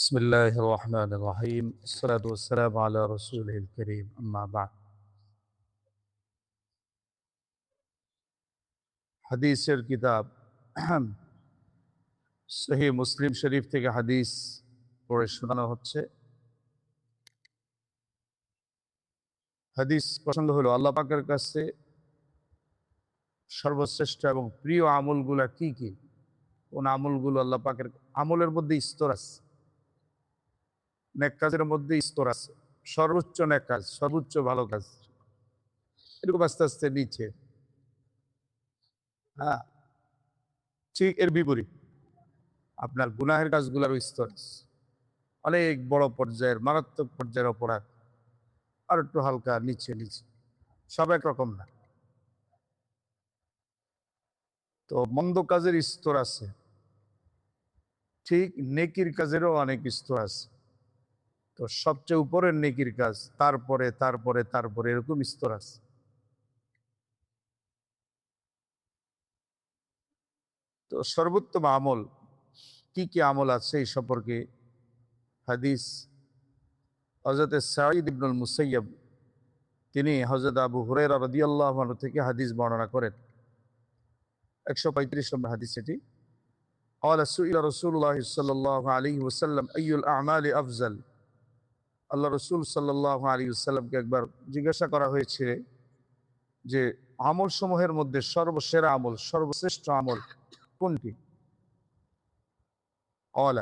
بسم الله الرحمن الرحيم الصلاة والسلام على رسوله الكريم أما بعد হাদিসের কিতাব সহিহ মুসলিম শরীফ থেকে হাদিস পড়ে শোনানো হচ্ছে। হাদিস প্রসঙ্গ হলো আল্লাহ পাকের কাছে সর্বশ্রেষ্ঠ এবং প্রিয় আমলগুলা কি কি, কোন আমলগুলো আল্লাহ পাকের। আমলের মধ্যে স্তর আছে, নেক কাজের মধ্যে স্তর আছে। সর্বোচ্চ নেক কাজ, সর্বোচ্চ ভালো কাজ, এরকম আস্তে আস্তে নিচে। হ্যাঁ, ঠিক এর বিপরীত আপনার গুনাহের কাজগুলোর স্তর আছে, অনেক বড় পর্যায়ের মারাত্মক পর্যায়ের অপরাধ, আর একটু হালকা নিচে নিচে, সব একরকম না। তো মন্দ কাজের স্তর আছে, ঠিক নেকির কাজেরও অনেক স্তর আছে। তো সবচেয়ে উপরের নেকির কাজ, তারপরে তারপরে তারপরে এরকম স্তর আছে। তো সর্বোত্তম আমল কি কি আমল আছে এই সম্পর্কে হাদিস হযরত সাঈদ ইবনুল মুসাইয়্যিব তিনি হযরত আবু হুরায়রা রাদিয়াল্লাহু আনহু থেকে হাদিস বর্ণনা করেন। 135 নম্বর হাদিস এটি। قال سئل رسول الله صلى الله عليه وسلم أي الأعمال أفضل। আল্লাহ রাসূল সাল্লাল্লাহু আলাইহি ওয়াসাল্লামকে একবার জিজ্ঞাসা করা হয়েছে যে আমল সমূহের মধ্যে সর্বসেরা আমল, সর্বশ্রেষ্ঠ আমল কোনটি? قال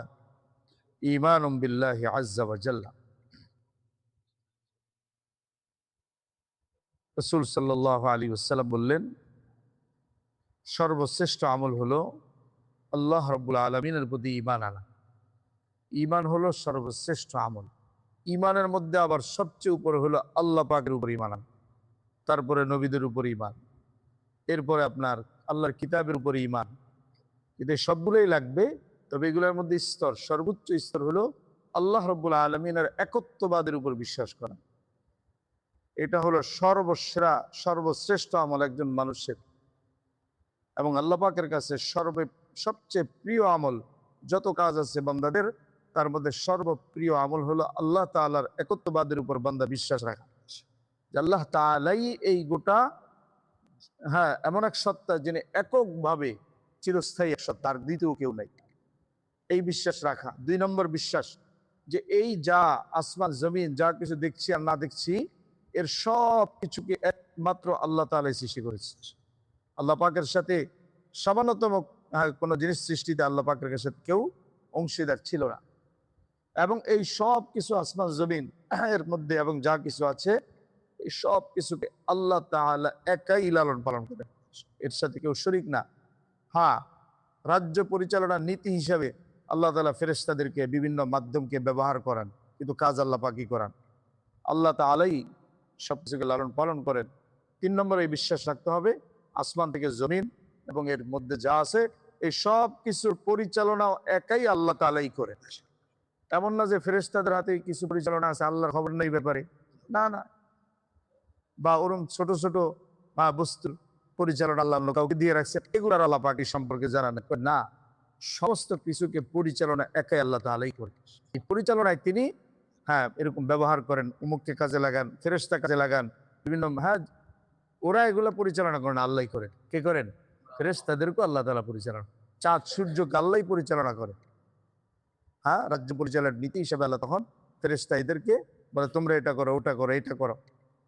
ঈমানুম বিল্লাহি আযজা ওয়া জাল্লা। রাসূল সাল্লাল্লাহু আলাইহি ওয়াসাল্লাম বললেন, সর্বশ্রেষ্ঠ আমল হলো আল্লাহ রাব্বুল আলামিনের প্রতি ঈমান আনা। ঈমান হলো সর্বশ্রেষ্ঠ আমল। ঈমানের মধ্যে আবার সবচেয়ে উপরে হলো আল্লাহ পাকের উপর ঈমান আনা, তারপরে নবীদের উপর ঈমান, এরপরে আপনার আল্লাহর কিতাবের উপর ঈমান। কিন্তু সবগুলোই লাগবে, তবে এগুলোর মধ্যে স্তর, সর্বোচ্চ স্তর হলো আল্লাহ রাব্বুল আলামিনের একত্ববাদের উপর বিশ্বাস করা। এটা হলো সর্বসেরা সর্বশ্রেষ্ঠ আমল একজন মানুষের, এবং আল্লাহ পাকের কাছে সবচেয়ে প্রিয় আমল। যত কাজ আছে বান্দাদের, তার মধ্যে সর্বপ্রিয় আমল হলো আল্লাহ তাআলার একত্ববাদের উপর বান্দা বিশ্বাস রাখা, যে আল্লাহ তাআলাই এই গোটা, হ্যাঁ, এমন এক সত্তা যিনি এককভাবে চিরস্থায়ী এক সত্তা, আর দ্বিতীয় কেউ নাই, এই বিশ্বাস রাখা। 2 নম্বর বিশ্বাস যে এই যা আসমান জমিন যা কিছু দেখছি আর না দেখছি, এর সব কিছুকে একমাত্র আল্লাহ তাআলাই সৃষ্টি করেছে। আল্লাহ পাকের সাথে সামান্যতম কোনো জিনিস সৃষ্টিতে আল্লাহ পাকের কাছে কেউ অংশীদার ছিল না। এবং এই সব কিছু আসমান জমিন এর মধ্যে এবং যা কিছু আছে, এই সব কিছুকে আল্লাহ তাআলা একাই লালন পালন করেন, এর সাথে কেউ শরীক না। হ্যাঁ, রাজ্য পরিচালনার নীতি হিসাবে আল্লাহ তাআলা ফেরেশতাদেরকে বিভিন্ন মাধ্যমকে ব্যবহার করান, কিন্তু কাজ আল্লাহ পাকই করান। আল্লাহ তাআলাই সব কিছুকে লালন পালন করেন। 3 নম্বর এই বিশ্বাস রাখতে হবে আসমান থেকে জমিন এবং এর মধ্যে যা আছে, এই সব কিছুর পরিচালনাও একাই আল্লাহ তাআলাই করেন। এমন না যে ফেরেশতাদের হাতে কিছু পরিচালনা আছে, আল্লাহর খবর নেই ব্যাপারে, না না। বা ওরকম ছোট ছোট বস্তুর পরিচালনা আল্লাহ অন্য কাউকে দিয়ে রাখছে, এগুলার আল্লাহ পাকের সম্পর্কে জানা না। সমস্ত কিছুকে পরিচালনা একাই আল্লাহ তাআলাই করেন। এই পরিচালনায় তিনি, হ্যাঁ, এরকম ব্যবহার করেন, উমুককে কাজে লাগান, ফেরেশতা কাজে লাগান, বিভিন্ন, হ্যাঁ, ওরা এগুলো পরিচালনা করেন, আল্লাহই করেন। কে করেন? ফেরেশতাদেরকেও আল্লাহ তাআলা পরিচালনা। চাঁদ সূর্যকে আল্লাহই পরিচালনা করে। হ্যাঁ, রাজ্য পরিচালনার নীতি হিসাবে আল্লাহ তখন ফেরেশতা এদেরকে বলে তোমরা এটা করো, ওটা করো, এটা করো,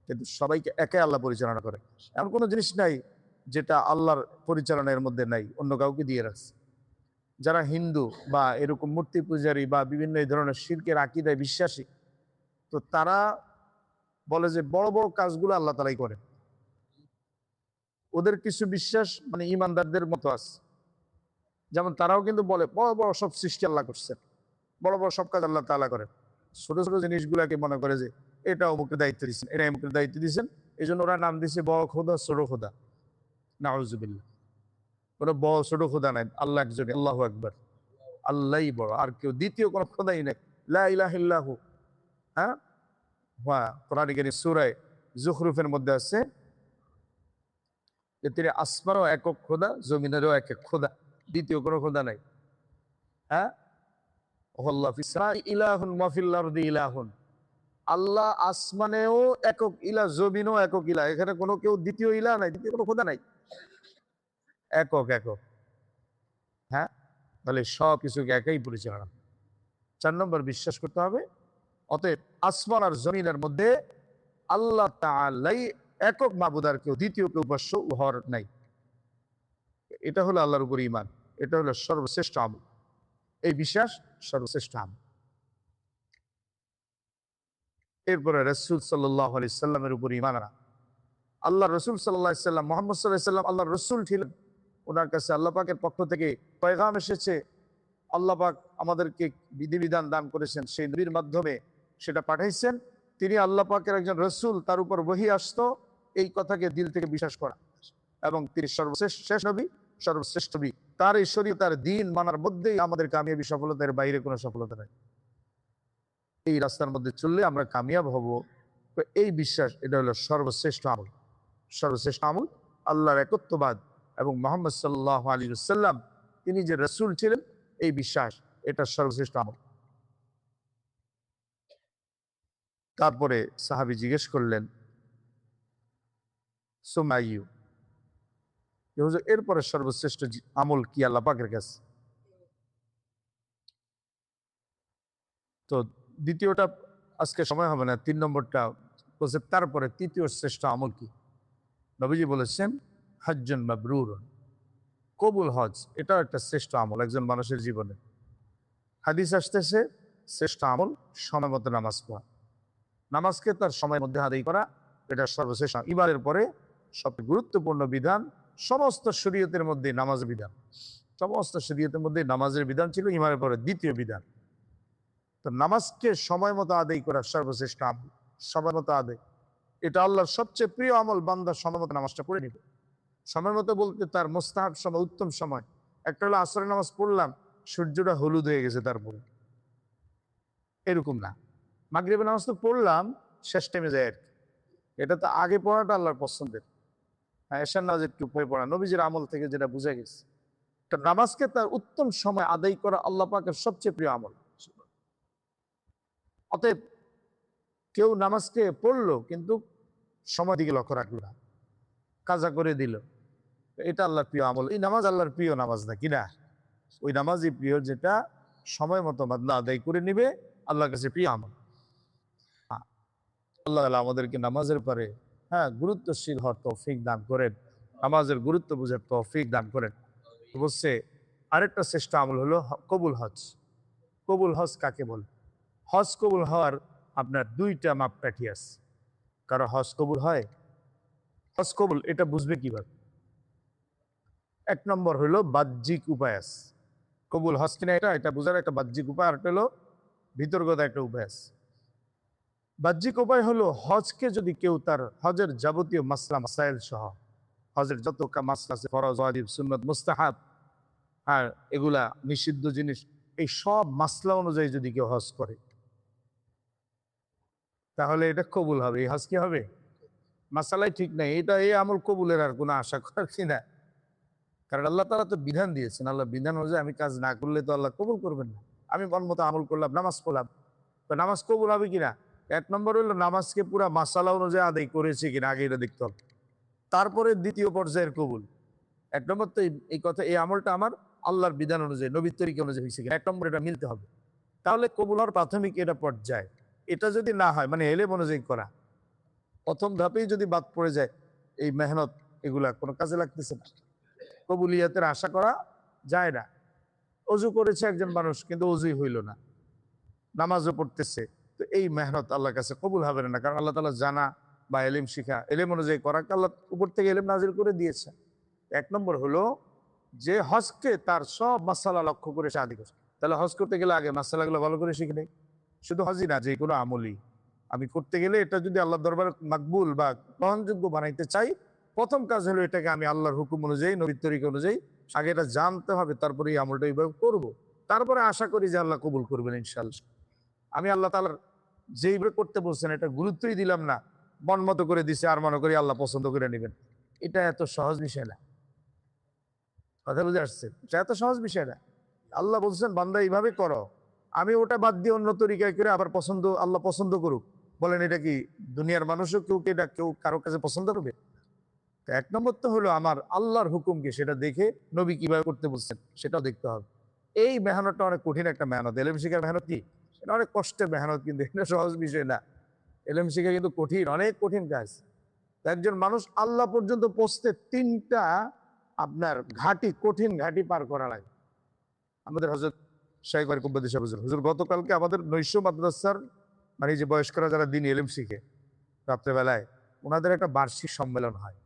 কিন্তু সবাইকে একাই আল্লাহ পরিচালনা করে। এমন কোনো জিনিস নাই যেটা আল্লাহর পরিচালনার মধ্যে নাই, অন্য কাউকে দিয়ে রাখছে। যারা হিন্দু বা এরকম মূর্তি পূজারী বা বিভিন্ন এই ধরনের শিরকের আকীদায় বিশ্বাসী, তো তারা বলে যে বড় বড় কাজগুলো আল্লাহ তাআলাই করেন। ওদের কিছু বিশ্বাস মানে ইমানদারদের মতো আছে, যেমন তারাও কিন্তু বলে বড় বড় সব সৃষ্টি আল্লাহ করছেন, বড় বড় সব কাজ আল্লাহ তাআলা করেন। ছোট ছোট জিনিসগুলাকে মনে করে যে এটা অমুকের দায়িত্ব দিচ্ছেন, এটা অমুকের দায়িত্ব দিচ্ছেন, এই জন্য ওরা নাম দিচ্ছে বড় খোদা, ছোট খোদা। নাউজুবিল্লাহ। ওরা বড় ছোট খোদা নাই, আল্লাহ একজন, আল্লাহু আকবার, আল্লাহই বড়, আর কেউ দ্বিতীয় কোনো খোদাই নাই। লা ইলাহা ইল্লাহু। হ্যাঁ, কোরআন কারীম সূরা যুখরুফের মধ্যে আছে যে তিনি আসমানও একক খোদা, জমিনেরও এক এক খোদা, দ্বিতীয় কোনো খোদা নাই। হ্যাঁ, ওয়াল্লাহু ফিস সামাই ইলাহুন ওয়া ফিল আরদি ইলাহুন। আল্লাহ আসমানেও একক ইলা, জমিনও একক ইলা। এখানে কোনো কেউ দ্বিতীয় ইলা নাই, দ্বিতীয় কোনো খোদা নাই, একক একক। হ্যাঁ, তাহলে সব কিছুকে একাই পরিচালনা। 4 নম্বর বিশ্বাস করতে হবে, অতএব আসমান আর জমিনের মধ্যে আল্লাহ তাআলাই একক মাবুদ, আর কেউ দ্বিতীয় কেউ উপাস্য হওয়ার নাই। এটা হলো আল্লাহর উপর ঈমান, এটা হলো সর্বশ্রেষ্ঠ আমল। এই বিশ্বাস সর্বশ্রেষ্ঠ আমল। এরপরে রাসূল সাল্লাল্লাহু আলাইহি সাল্লামের উপর ঈমান আনা। আল্লাহ রসুল সাল্লাল্লাহু আলাইহি সাল্লাম, মুহাম্মদ সাল্লাল্লাহু আলাইহি সাল্লাম আল্লাহর রসুল ছিলেন। ওনার কাছে আল্লাহ পাকের পক্ষ থেকে পয়গাম এসেছে। আল্লাহ পাক আমাদেরকে বিধিবিধান দান করেছেন, সেই নবীর মাধ্যমে সেটা পাঠাইছেন। তিনি আল্লাহ পাকের একজন রসুল, তার উপর ওহী আসতো, এই কথাকে দিল থেকে বিশ্বাস করা। এবং তিনি সর্বশ্রেষ্ঠ শেষ নবী, সর্বশ্রেষ্ঠ নবী। তার এই শরীয়ত, তার দ্বীন মানার মধ্যেই আমাদের কামিয়াবি, সফলতার বাইরে কোনো সফলতা নেই। এই রাস্তার মধ্যে চললে আমরা কামিয়াব হব। তো এই বিশ্বাস, এটা হলো সর্বশ্রেষ্ঠ আমল। সর্বশ্রেষ্ঠ আমল আল্লাহর একত্ববাদ এবং মুহাম্মদ সাল্লাল্লাহু আলাইহি ওয়াসাল্লাম তিনি যে রাসূল ছিলেন, এই বিশ্বাস, এটা সর্বশ্রেষ্ঠ আমল। তারপরে সাহাবী জিজ্ঞেস করলেন, সুমাইয়ু, হুজুর এরপরে সর্বশ্রেষ্ঠ আমল কি আল্লাহ পাকের কাছে? তো দ্বিতীয়টা আজকে সময় হবে না, 3 নম্বরটা বলছে তারপরে তৃতীয় শ্রেষ্ঠ আমল কি? নবীজি বলেছেন, হজ্জুন মাবরুরুন, কবুল হজ। এটাও একটা শ্রেষ্ঠ আমল একজন মানুষের জীবনে। হাদিস আসতেছে, শ্রেষ্ঠ আমল সময় মতো নামাজ পড়া। নামাজকে তার সময়ের মধ্যে আদায় করা, এটা সর্বশ্রেষ্ঠ। ইবারের পরে সবচেয়ে গুরুত্বপূর্ণ বিধান, সমস্ত শরীয়তের মধ্যে নামাজ বিধান, সমস্ত শরীয়তের মধ্যে নামাজের বিধান ছিল ইমানের পরে দ্বিতীয় বিধান। তো নামাজকে সময় মতো আদায় করা সর্বশ্রেষ্ঠ আমল। সময় মতো আদায়, এটা আল্লাহর সবচেয়ে প্রিয় আমল। বান্দা সময় মতো নামাজটা পড়ে নিবে। সময় মতো বলতে তার মুস্তাহাব সময়, উত্তম সময়। একটা হলো আসরের নামাজ পড়লাম, সূর্যটা হলুদ হয়ে গেছে তারপরে, এরকম না। মাগরিবের নামাজ তো পড়লাম, শেষ টাইমে যায় আর কি। এটা তো আগে পড়াটা আল্লাহর পছন্দের। হ্যাঁ, এশার নামাজ একটু পরে পড়া, নবীজির আমল থেকে যেটা বোঝা গেছে। তো নামাজকে তার উত্তম সময় আদায় করা আল্লাহ পাকের সবচেয়ে প্রিয় আমল। অতএব কেউ নামাজকে পড়লো কিন্তু সময় দিকে লক্ষ্য রাখলো না, কাজা করে দিল, এটা আল্লাহর প্রিয় আমল। এই নামাজ আল্লাহর প্রিয় নামাজ না, কিনা? ওই নামাজই প্রিয় যেটা সময় মতো বান্দা আদায় করে নিবে, আল্লাহর কাছে প্রিয় আমল। আল্লাহ আমাদেরকে নামাজের পরে গুরুত্বশীল হওয়ার তৌফিক দান করেন, নামাজের গুরুত্ব বুঝার তৌফিক দান করেন। বলছে আরেকটা শ্রেষ্ঠ আমল হলো কবুল হজ। কবুল হজ কাকে বলে? হজ কবুল হওয়ার আপনার 2টা মাপকাঠি আছে। কারো হজ কবুল হয়, হজ কবুল এটা বুঝবে কিভাবে? 1 নম্বর হলো বাহ্যিক উপায় আছে। কবুল হজ কিনা এটা বোঝার একটা বাহ্যিক উপায়, আর একটা হলো ভিতরগত একটা উপায় আছে। বাহ্যিক উপায় হলো, হজকে যদি কেউ তার হজের যাবতীয় মাসলা মাসাইল সহ, হজের যত মাসলা আছে, ফরজ, ওয়াজিব, সুন্নত, মুস্তাহাব, আর এগুলা নিষিদ্ধ জিনিস, এই সব মাসলা অনুযায়ী যদি কেউ হজ করে, তাহলে এটা কবুল হবে। এই হজ কি হবে? মাসালাই ঠিক নাই, এটা এই আমল কবুলের আর কোনো আশা করছি না। কারণ আল্লাহ তাআলা তো বিধান দিয়েছেন, আল্লাহ বিধান অনুযায়ী আমি কাজ না করলে তো আল্লাহ কবুল করবেন না। আমি মন মতো আমল করলাম, নামাজ পড়লাম, তো নামাজ কবুল হবে কিনা? 1 নম্বর হলো নামাজকে পুরা মাসালা অনুযায়ী আদায় করেছে কিনা, আগে এটা দেখতে হবে। তারপরে দ্বিতীয় পর্যায়ের কবুল। 1 নম্বর তো এই কথা, এই আমলটা আমার আল্লাহর বিধান অনুযায়ী, নবীর তরিকা অনুযায়ী হয়েছে কিনা, 1 নম্বর এটা মিলতে হবে। তাহলে কবুল হওয়ার প্রাথমিক এটা পর্যায়। এটা যদি না হয়, মানে এলেম অনুযায়ী করা, প্রথম ধাপেই যদি বাদ পড়ে যায়, এই মেহনত এগুলা কোনো কাজে লাগতেছে না, কবুলিয়াতের আশা করা যায় না। অজু করেছে একজন মানুষ, কিন্তু অজুই হইল না, নামাজও পড়তেছে, তো এই মেহনত আল্লাহর কাছে কবুল হবে না। কারণ আল্লাহ তাআলা জানা বা এলেম শিখা, এলেম অনুযায়ী করাকে আল্লাহ উপর থেকে এলেম নাজিল করে দিয়েছে। 1 নম্বর হলো যে হজকে তার সব মাসালা লক্ষ্য করে সে আদি করছে। তাহলে হজ করতে গেলে আগে মাসালাগুলো ভালো করে শিখে নেই। শুধু হজই না, যে কোনো আমলই আমি করতে গেলে, এটা যদি আল্লাহ দরবারে মাকবুল বা গ্রহণযোগ্য বানাইতে চাই, প্রথম কাজ হলো এটাকে আমি আল্লাহর হুকুম অনুযায়ী, নবীর তরিকা অনুযায়ী আগে এটা জানতে হবে, তারপরে এই আমলটা এইভাবে করবো। তারপরে আশা করি যে আল্লাহ কবুল করবেন ইনশাআল্লাহ। আমি আল্লাহ তাআলার যেইভাবে করতে বলছেন এটা গুরুত্বই দিলাম না, মন মতো করে দিছে, আর মনে করি আল্লাহ পছন্দ করে নেবেন, এটা এত সহজ বিষয় না। কথা বুঝে আসছে? এটা এত সহজ বিষয় না। আল্লাহ বলছেন বান্দা এইভাবে করো, আমি ওটা বাদ দিয়ে অন্য তরিকায় করে আবার আল্লাহ পছন্দ করুক, বলেন এটা কি দুনিয়ার মানুষও এটা কেউ কারো কাছে পছন্দ করবে? তো এক নম্বর তো হলো আমার আল্লাহর হুকুমকে সেটা দেখে নবী কিভাবে করতে বলছেন সেটাও দেখতে হবে। এই মেহনতটা অনেক কঠিন একটা মেহনত। এলেম শিখার মেহনত কি, এটা অনেক কষ্টের মেহনত, কিন্তু এটা সহজ বিষয় না। এলেম শিখা কিন্তু কঠিন, অনেক কঠিন কাজ। একজন মানুষ আল্লাহ পর্যন্ত পৌঁছতে 3টা আপনার ঘাটি, কঠিন ঘাটি পার করা লাগে। আমাদের হযরত শাইখ বারিকুব্বাদী সাহেব হুজুর গতকালকে আমাদের নৈশ মাদ্রাসার মানে যে বয়স্করা যারা দিন এলেম শিখে রাত্রেবেলায়, ওনাদের একটা বার্ষিক সম্মেলন হয়।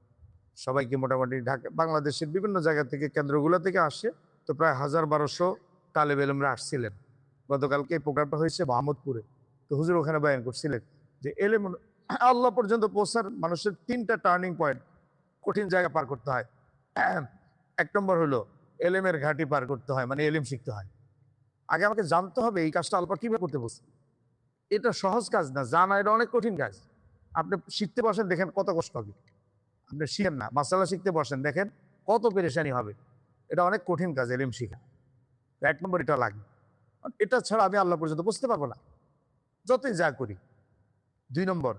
সবাইকে মোটামুটি ঢাকা বাংলাদেশের বিভিন্ন জায়গা থেকে কেন্দ্রগুলো থেকে আসে। তো প্রায় 1000-1200 তালেব এলেমরা আসছিলেন। গতকালকে এই প্রোগ্রামটা হয়েছে মোহাম্মদপুরে। তো হুজুর ওখানে বয়ান করছিলেন যে এলেম আল্লাহ পর্যন্ত পৌঁছার মানুষের 3টা টার্নিং পয়েন্ট, কঠিন জায়গা পার করতে হয়। এক নম্বর হলো এলেমের ঘাটি পার করতে হয়, মানে এলেম শিখতে হয়। আগে আমাকে জানতে হবে এই কাজটা আল্লাহ কিভাবে করতে বলছে। এটা সহজ কাজ না, জানা এটা অনেক কঠিন কাজ। আপনি শিখতে বসেন, দেখেন কত কষ্ট হবে। আপনি শিখেন না, মাসালা শিখতে বসেন, দেখেন কত পেরেশানি হবে। এটা অনেক কঠিন কাজ এলেম শিখা। এক নম্বর এটা লাগবে, এটা ছাড়া আমি আল্লাহ পর্যন্ত বুঝতে পারবো না, যতই যা করি। 2 নম্বর,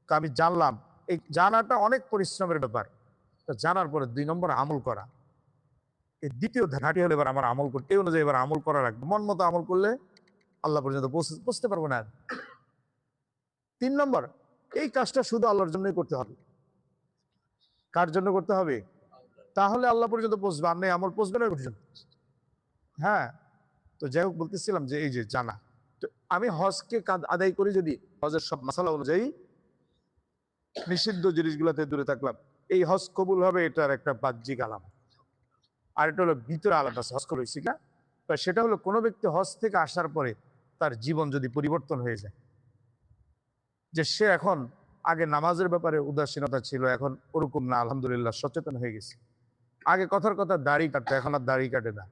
আমি জানলাম, এই জানাটা অনেক পরিশ্রমের ব্যাপার। জানার পরে 2 নম্বর আমল করা। এই দ্বিতীয় ঘাটি হলে এবার আমার আমল করতে, এই অনুযায়ী এবার আমল করা লাগবে। মন মতো আমল করলে আল্লাহ পর্যন্ত বুঝতে পারবো না। 3 নম্বর, এই কাজটা শুধু আল্লাহর জন্যই করতে হবে। কার জন্য করতে হবে? তাহলে আল্লাহ পর্যন্ত পৌঁছবে, আর নেই আমল পৌঁছবে না পর্যন্ত। হ্যাঁ, তো যাই হোক বলতেছিলাম যে এই যে জানা, তো আমি হজকে আদায় করি যদি হজের সব মাসালা অনুযায়ী নিষিদ্ধ জিনিসগুলোতে দূরে থাকলাম, এই হজ কবুল হবে, এটার একটা বাহ্যিক আলামত। আর এটা হলো ভিতরে আলাদা হজ করেছি না, তো সেটা হলো কোনো ব্যক্তি হজ থেকে আসার পরে তার জীবন যদি পরিবর্তন হয়ে যায়, যে সে এখন আগে নামাজের ব্যাপারে উদাসীনতা ছিল, এখন ওরকম না, আলহামদুলিল্লাহ সচেতন হয়ে গেছে। আগে কথার কথা দাড়ি কাটতো, এখন আর দাড়ি কাটে না।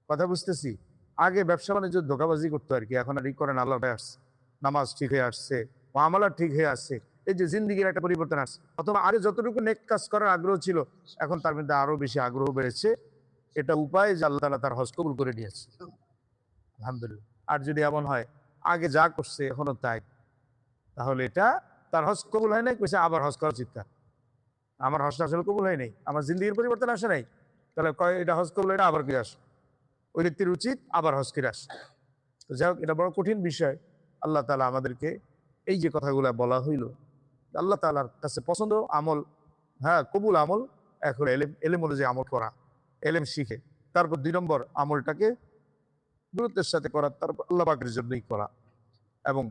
কথা বুঝতেছি? আগে ব্যবসা বাণিজ্য ধোকাবাজি করতো আর কি, এখন আর ই করে না, আল্লাহ আসছে, নামাজ ঠিক হয়ে আসছে, আমলা ঠিক হয়ে আসছে। এই যে জিন্দিগির একটা পরিবর্তন আসছে। অথবা আগে যতটুকু নেক কাজ করার আগ্রহ ছিল, এখন তার মধ্যে আরো বেশি আগ্রহ বেড়েছে। এটা উপায় যে আল্লাহ তাআলা তার হজ কবুল করে নিয়েছে, আলহামদুলিল্লাহ। আর যদি এমন হয় আগে যা করছে এখনো তাই, তাহলে এটা তার হজ কবুল হয় নাই, কইছে আবার হজ করা উচিত। আমার হজটা আসলে কবুল হয় নাই, আমার জিন্দিগির পরিবর্তন আসে নাই, তাহলে কয় এটা হজ কবুল, এটা আবার ফিরে আসে। ওই ব্যক্তির উচিত আবার হজ ফিরে আসে। তো যাই হোক, এটা বড় কঠিন বিষয়। আল্লাহ তাআলা আমাদেরকে এই যে কথাগুলো বলা হইল, আল্লাহ তাআলার কাছে পছন্দ আমল, হ্যাঁ কবুল আমল, এখন এলেম অনুযায়ী আমল করা, এলেম শিখে তারপর 2 নম্বর আমলটাকে গুরুত্বের সাথে করা, তারপর আল্লাহ পাকের জন্যই করা। এবং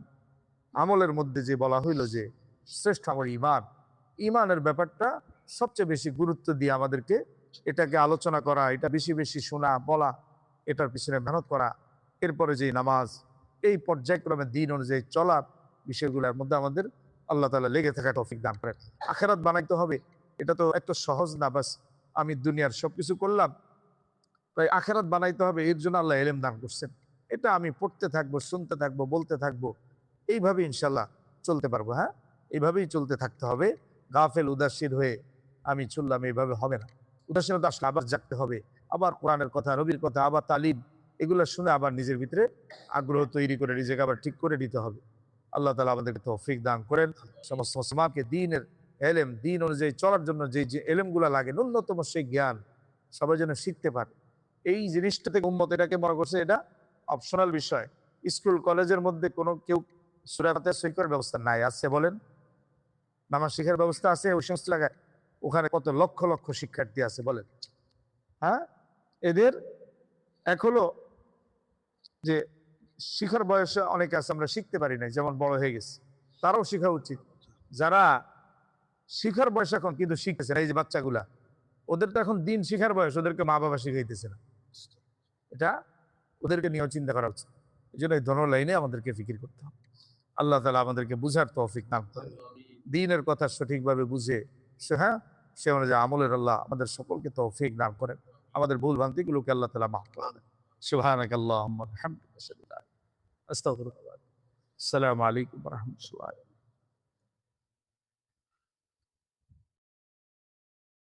আমলের মধ্যে যে বলা হইল যে শ্রেষ্ঠ আমল ঈমান, ঈমানের ব্যাপারটা সবচেয়ে বেশি গুরুত্ব দিয়ে আমাদেরকে এটাকে আলোচনা করা, এটা বেশি বেশি শোনা বলা, এটার পিছনে মেহনত করা। এরপরে যে নামাজ, এই পর্যায়ক্রমে দিন অনুযায়ী চলার বিষয়গুলোর মধ্যে আমাদের আল্লাহ তাআলা লেগে থাকা তৌফিক দান করেন। আখিরাত বানাইতে হবে, এটা তো এত সহজ না, বাস আমি দুনিয়ার সবকিছু করলাম, তাই আখিরাত বানাইতে হবে, এর জন্য আল্লাহ ইলম দান করছেন। এটা আমি পড়তে থাকবো, শুনতে থাকবো, বলতে থাকবো, এইভাবে ইনশাল্লাহ চলতে পারবো। হ্যাঁ, এইভাবেই চলতে থাকতে হবে। গাফেল উদাসীন হয়ে আমি চললাম, এইভাবে হবে না। উদাসীনতা আসলে আবার জাগতে হবে, আবার কোরআনের কথা, নবীর কথা, আবার তালিম, এগুলো শুনে আবার নিজের ভিতরে আগ্রহ তৈরি করে নিজেকে আবার ঠিক করে নিতে হবে। আল্লাহ তাআলা আমাদেরকে তৌফিক দান করেন। সমস্ত মুসলমানকে দিনের এলেম, দিন অনুযায়ী চলার জন্য যে যে এলেমগুলো লাগে, ন্যূনতম সেই জ্ঞান সবাই যেন শিখতে পারে। এই জিনিসটা থেকে উম্মত এটাকে মনে করছে এটা অপশনাল বিষয়। স্কুল কলেজের মধ্যে কোনো কেউ সূরা ফাতিহা সই করার ব্যবস্থা নাই, আছে বলেন? নামাজ শিখার ব্যবস্থা আছে ওই সমস্ত জায়গায়? ওখানে কত লক্ষ লক্ষ শিক্ষার্থী আছে বলেন? হ্যাঁ, এদের এক হলো যে শিখার বয়সে অনেকে আছে আমরা শিখতে পারি নাই, যেমন বড় হয়ে গেছে, তারাও শেখা উচিত। যারা শিখার বয়স এখন কিন্তু শিখতেছে না, এই যে বাচ্চাগুলা, ওদের তো এখন দিন শিখার বয়স, ওদেরকে মা বাবা শিখাইতেছে না। এটা ওদেরকে নিয়েও চিন্তা করা উচিত। এই জন্য এই ধর্ম লাইনে আমাদেরকে ফিকির করতে হবে। আল্লাহ তাআলা আমাদেরকে বুঝার তৌফিক দান করেন, দ্বীনের কথা সঠিকভাবে বুঝে সে অনুযায়ী আমলের আল্লাহ আমাদের সকলকে তৌফিক দান করেন। আমাদের ভুল ভ্রান্তিগুলোকে আল্লাহ তাআলা মাফ করে দেন। সুবহানাকাল্লাহুম্মা ওয়া বিহামদিকা আশহাদু আল্লা ইলাহা ইল্লা আনতা আস্তাগফিরুকা ওয়া আতুবু ইলাইক। আসসালামু আলাইকুম ওয়া রাহমাতুল্লাহ।